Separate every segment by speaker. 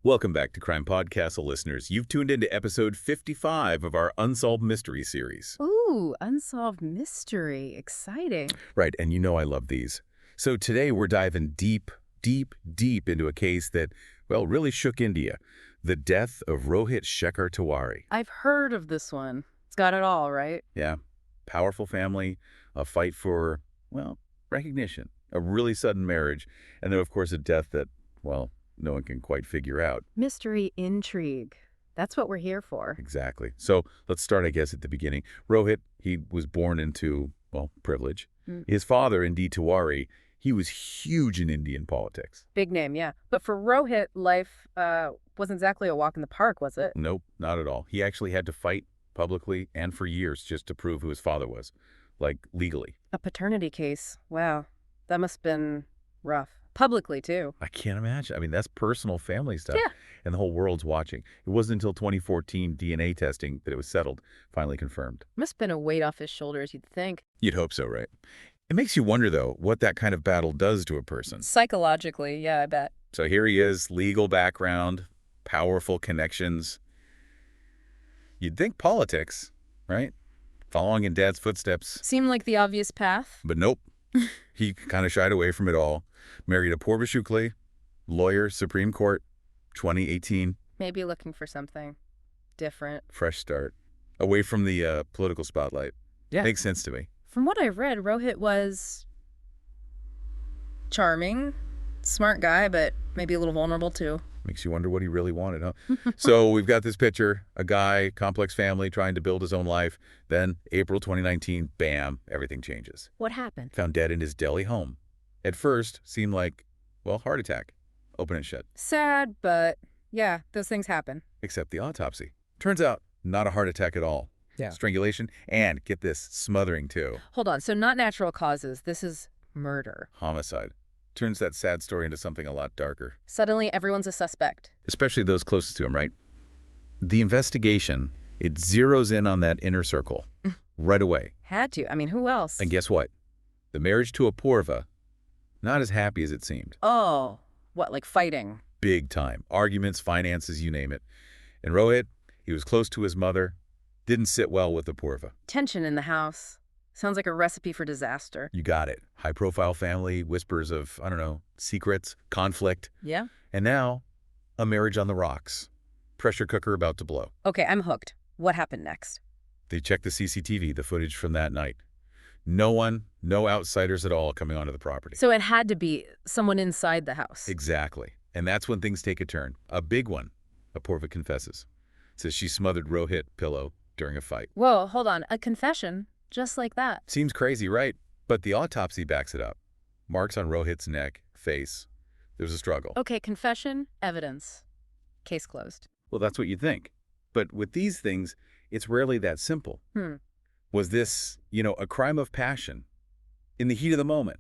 Speaker 1: Welcome back to Crime Podcast, listeners. You've tuned into episode 55 of our Unsolved Mystery series.
Speaker 2: Ooh, unsolved mystery. Exciting.
Speaker 1: Right, and you know I love these. So today we're diving deep into a case that, well, really shook India. The death of Rohit Shekhar Tiwari.
Speaker 2: I've heard of this one. It's got it all, right?
Speaker 1: Yeah, powerful family, a fight for, well, recognition, a really sudden marriage, and then, of course, a death that, well, no one can quite figure out.
Speaker 2: Mystery intrigue. That's what we're here for.
Speaker 1: Exactly. So let's start, I guess, at the beginning. Rohit, he was born into, well, privilege. His father, indeed, Tiwari, he was huge in Indian politics.
Speaker 2: Big name, yeah. But for Rohit, life wasn't exactly a walk in the park, was it?
Speaker 1: Nope, not at all. He actually had to fight publicly and for years just to prove who his father was, like legally.
Speaker 2: A paternity case. Wow. That must have been rough. Publicly, too.
Speaker 1: I can't imagine. I mean, that's personal family stuff.
Speaker 2: Yeah.
Speaker 1: And the whole world's watching. It wasn't until 2014 DNA testing that it was settled, finally confirmed.
Speaker 2: Must have been a weight off his shoulders, you'd think.
Speaker 1: You'd hope so, right? It makes you wonder, though, what that kind of battle does to a person.
Speaker 2: Psychologically, yeah, I bet.
Speaker 1: So here he is, legal background, powerful connections. You'd think politics, right? Following in Dad's footsteps.
Speaker 2: Seemed like the obvious path.
Speaker 1: But nope. He kind of shied away from it all. Married Apoorva Shukla, lawyer, Supreme Court, 2018.
Speaker 2: Maybe looking for something different.
Speaker 1: Fresh start. Away from the political spotlight.
Speaker 2: Yeah.
Speaker 1: Makes sense to me.
Speaker 2: From what I've read, Rohit was charming, smart guy, but maybe a little vulnerable too.
Speaker 1: Makes you wonder what he really wanted, huh? So we've got this picture, a guy, complex family, trying to build his own life. Then April 2019, bam, everything changes.
Speaker 2: What happened?
Speaker 1: Found dead in his Delhi home. At first, seemed like, well, heart attack. Open and shut.
Speaker 2: Sad, but yeah, those things happen.
Speaker 1: Except the autopsy. Turns out, not a heart attack at all.
Speaker 2: Yeah.
Speaker 1: Strangulation, and, get this, smothering too.
Speaker 2: Hold on, so not natural causes. This is murder.
Speaker 1: Homicide. Turns that sad story into something a lot darker.
Speaker 2: Suddenly, everyone's a suspect.
Speaker 1: Especially those closest to him, right? The investigation, it zeroes in on that inner circle right away.
Speaker 2: Had to. I mean, who else?
Speaker 1: And guess what? The marriage to Apoorva, not as happy as it seemed.
Speaker 2: Oh, what, like fighting?
Speaker 1: Big time. Arguments, finances, you name it. And Rohit, he was close to his mother, didn't sit well with Apoorva.
Speaker 2: Tension in the house. Sounds like a recipe for disaster.
Speaker 1: You got it. High-profile family, whispers of, I don't know, secrets, conflict.
Speaker 2: Yeah?
Speaker 1: And now, a marriage on the rocks. Pressure cooker about to blow.
Speaker 2: Okay, I'm hooked. What happened next?
Speaker 1: They checked the CCTV, the footage from that night. No one, no outsiders at all coming onto the property.
Speaker 2: So it had to be someone inside the house.
Speaker 1: Exactly. And that's when things take a turn. A big one. Apoorva confesses. Says she smothered Rohit pillow during a fight.
Speaker 2: Whoa, hold on. A confession? Just like that?
Speaker 1: Seems crazy, right? But the autopsy backs it up. Marks on Rohit's neck, face. There's a struggle.
Speaker 2: Okay, confession, evidence. Case closed.
Speaker 1: Well, that's what you'd think. But with these things, it's rarely that simple. Was this, a crime of passion in the heat of the moment?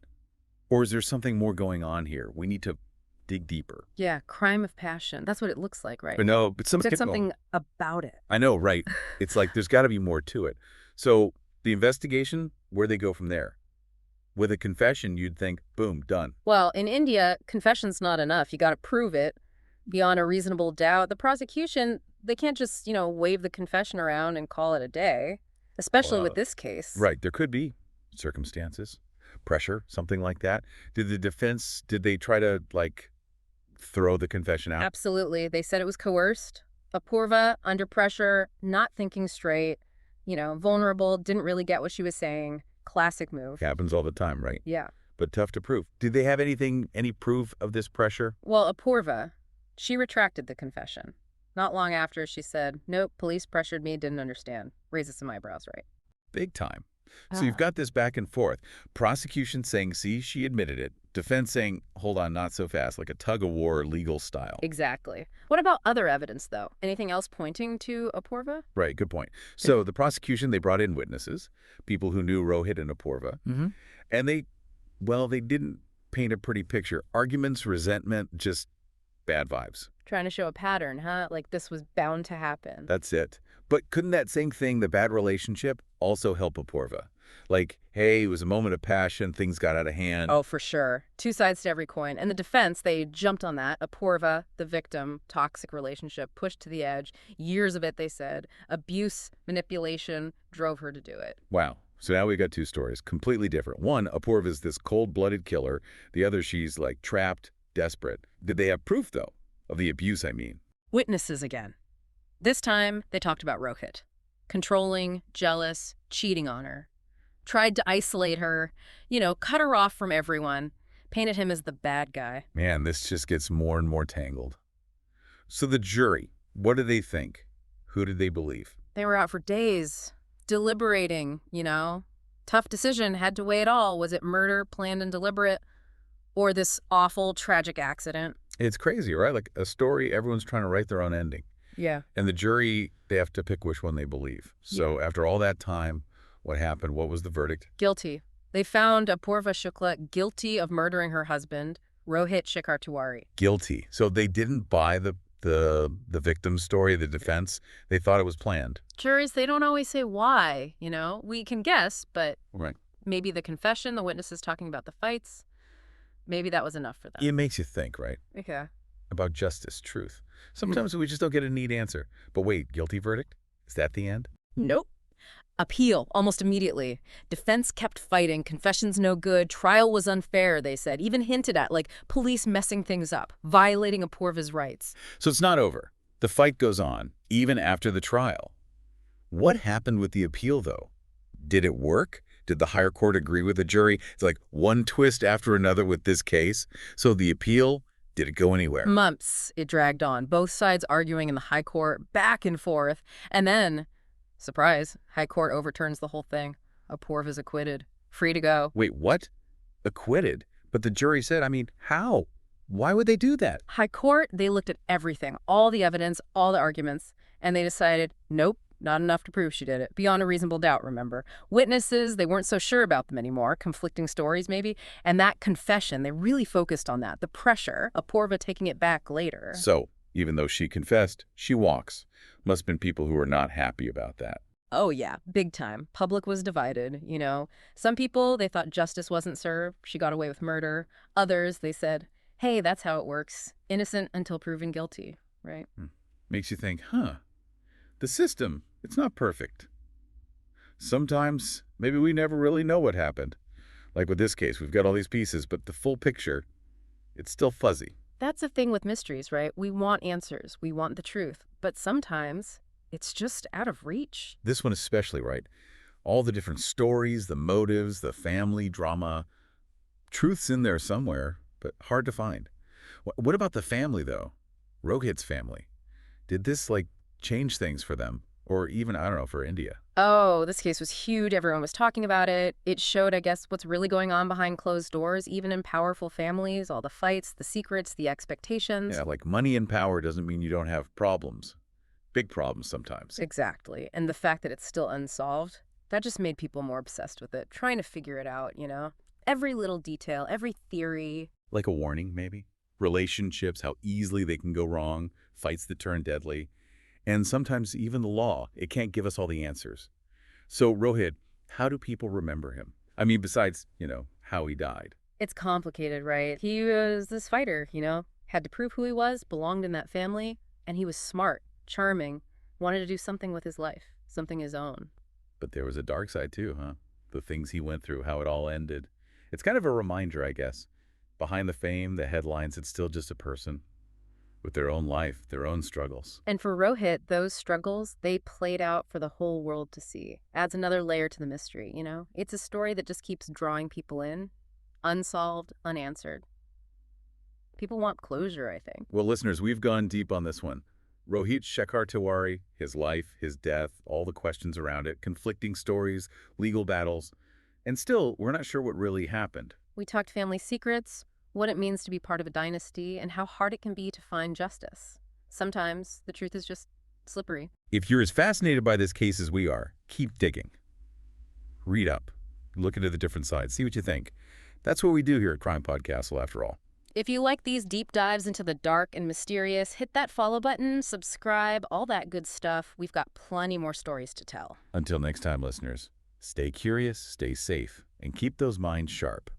Speaker 1: Or is there something more going on here? We need to dig deeper.
Speaker 2: Yeah, crime of passion. That's what it looks like, right?
Speaker 1: But no, but
Speaker 2: There's something about it.
Speaker 1: I know, right? It's like there's got to be more to it. So the investigation, where they go from there? With a confession, you'd think, boom, done.
Speaker 2: Well, in India, confession's not enough. You got to prove it beyond a reasonable doubt. The prosecution, they can't just, wave the confession around and call it a day, especially with this case.
Speaker 1: Right. There could be circumstances, pressure, something like that. Did the defense, did they try to, throw the confession out?
Speaker 2: Absolutely. They said it was coerced. Apoorva, under pressure, not thinking straight, vulnerable, didn't really get what she was saying. Classic move.
Speaker 1: Happens all the time, right?
Speaker 2: Yeah.
Speaker 1: But tough to prove. Did they have any proof of this pressure?
Speaker 2: Well, Apoorva, she retracted the confession. Not long after, she said, nope, police pressured me, didn't understand. Raises some eyebrows, right?
Speaker 1: Big time. So you've got this back and forth. Prosecution saying, see, she admitted it. Defense saying, hold on, not so fast, like a tug-of-war legal style.
Speaker 2: Exactly. What about other evidence, though? Anything else pointing to Apoorva?
Speaker 1: Right, good point. So the prosecution, they brought in witnesses, people who knew Rohit and Apoorva, and they didn't paint a pretty picture. Arguments, resentment, just bad vibes.
Speaker 2: Trying to show a pattern, huh? Like this was bound to happen.
Speaker 1: That's it. But couldn't that same thing, the bad relationship, also help Apoorva? Like, hey, it was a moment of passion, things got out of hand.
Speaker 2: Oh, for sure. Two sides to every coin. And the defense, they jumped on that. Apoorva, the victim, toxic relationship, pushed to the edge. Years of it, they said. Abuse, manipulation drove her to do it.
Speaker 1: Wow. So now we got two stories, completely different. One, Apoorva is this cold-blooded killer. The other, she's like trapped, desperate. Did they have proof, though, of the abuse, I mean?
Speaker 2: Witnesses again. This time, they talked about Rohit. Controlling, jealous, cheating on her. Tried to isolate her, cut her off from everyone. Painted him as the bad guy.
Speaker 1: Man, this just gets more and more tangled. So the jury, what did they think? Who did they believe?
Speaker 2: They were out for days, deliberating, Tough decision, had to weigh it all. Was it murder, planned and deliberate, or this awful, tragic accident?
Speaker 1: It's crazy, right? Like a story, everyone's trying to write their own ending.
Speaker 2: Yeah.
Speaker 1: And the jury, they have to pick which one they believe. So after all that time, what happened? What was the verdict?
Speaker 2: Guilty. They found Apoorva Shukla guilty of murdering her husband, Rohit Shekhar Tiwari.
Speaker 1: Guilty. So they didn't buy the victim's story, the defense. They thought it was planned.
Speaker 2: Juries, they don't always say why, We can guess, but
Speaker 1: Right.
Speaker 2: maybe the confession, the witnesses talking about the fights, maybe that was enough for them.
Speaker 1: It makes you think, right?
Speaker 2: Okay.
Speaker 1: About justice, truth. Sometimes we just don't get a neat answer. But wait, guilty verdict? Is that the end?
Speaker 2: Nope. Appeal, almost immediately. Defense kept fighting. Confessions no good. Trial was unfair, they said. Even hinted at, like, police messing things up, violating Apoorva's rights.
Speaker 1: So it's not over. The fight goes on, even after the trial. What happened with the appeal, though? Did it work? Did the higher court agree with the jury? It's like one twist after another with this case. So the appeal, did it go anywhere?
Speaker 2: Months it dragged on, both sides arguing in the high court, back and forth. And then, surprise, high court overturns the whole thing. Apoorva's acquitted. Free to go.
Speaker 1: Wait, what? Acquitted? But the jury said, how? Why would they do that?
Speaker 2: High court, they looked at everything, all the evidence, all the arguments, and they decided, nope, not enough to prove she did it. Beyond a reasonable doubt, remember. Witnesses, they weren't so sure about them anymore. Conflicting stories, maybe. And that confession, they really focused on that. The pressure, Apoorva taking it back later.
Speaker 1: So, even though she confessed, she walks. Must have been people who were not happy about that.
Speaker 2: Oh, yeah, big time. Public was divided, Some people, they thought justice wasn't served. She got away with murder. Others, they said, hey, that's how it works. Innocent until proven guilty, right?
Speaker 1: Makes you think, the system, it's not perfect. Sometimes, maybe we never really know what happened. Like with this case, we've got all these pieces, but the full picture, it's still fuzzy.
Speaker 2: That's the thing with mysteries, right? We want answers. We want the truth. But sometimes it's just out of reach.
Speaker 1: This one especially, right? All the different stories, the motives, the family drama. Truth's in there somewhere, but hard to find. What about the family, though? Rohit's family. Did this, change things for them? Or even, I don't know, for India?
Speaker 2: Oh, this case was huge. Everyone was talking about it. It showed, I guess, what's really going on behind closed doors, even in powerful families, all the fights, the secrets, the expectations.
Speaker 1: Yeah, like money and power doesn't mean you don't have problems. Big problems sometimes.
Speaker 2: Exactly. And the fact that it's still unsolved, that just made people more obsessed with it, trying to figure it out, Every little detail, every theory.
Speaker 1: Like a warning, maybe? Relationships, how easily they can go wrong, fights that turn deadly. And sometimes even the law, it can't give us all the answers. So, Rohit, how do people remember him? Besides, how he died.
Speaker 2: It's complicated, right? He was this fighter, had to prove who he was, belonged in that family, and he was smart, charming, wanted to do something with his life, something his own.
Speaker 1: But there was a dark side too, huh? The things he went through, how it all ended. It's kind of a reminder, I guess. Behind the fame, the headlines, it's still just a person with their own life, their own struggles.
Speaker 2: And for Rohit, those struggles, they played out for the whole world to see. Adds another layer to the mystery, It's a story that just keeps drawing people in, unsolved, unanswered. People want closure, I think.
Speaker 1: Well, listeners, we've gone deep on this one. Rohit Shekhar Tiwari, his life, his death, all the questions around it, conflicting stories, legal battles. And still, we're not sure what really happened.
Speaker 2: We talked family secrets, what it means to be part of a dynasty, and how hard it can be to find justice. Sometimes the truth is just slippery.
Speaker 1: If you're as fascinated by this case as we are, keep digging. Read up. Look into the different sides. See what you think. That's what we do here at CrimePod Castle, after all.
Speaker 2: If you like these deep dives into the dark and mysterious, hit that follow button, subscribe, all that good stuff. We've got plenty more stories to tell.
Speaker 1: Until next time, listeners, Stay curious, stay safe, and keep those minds sharp.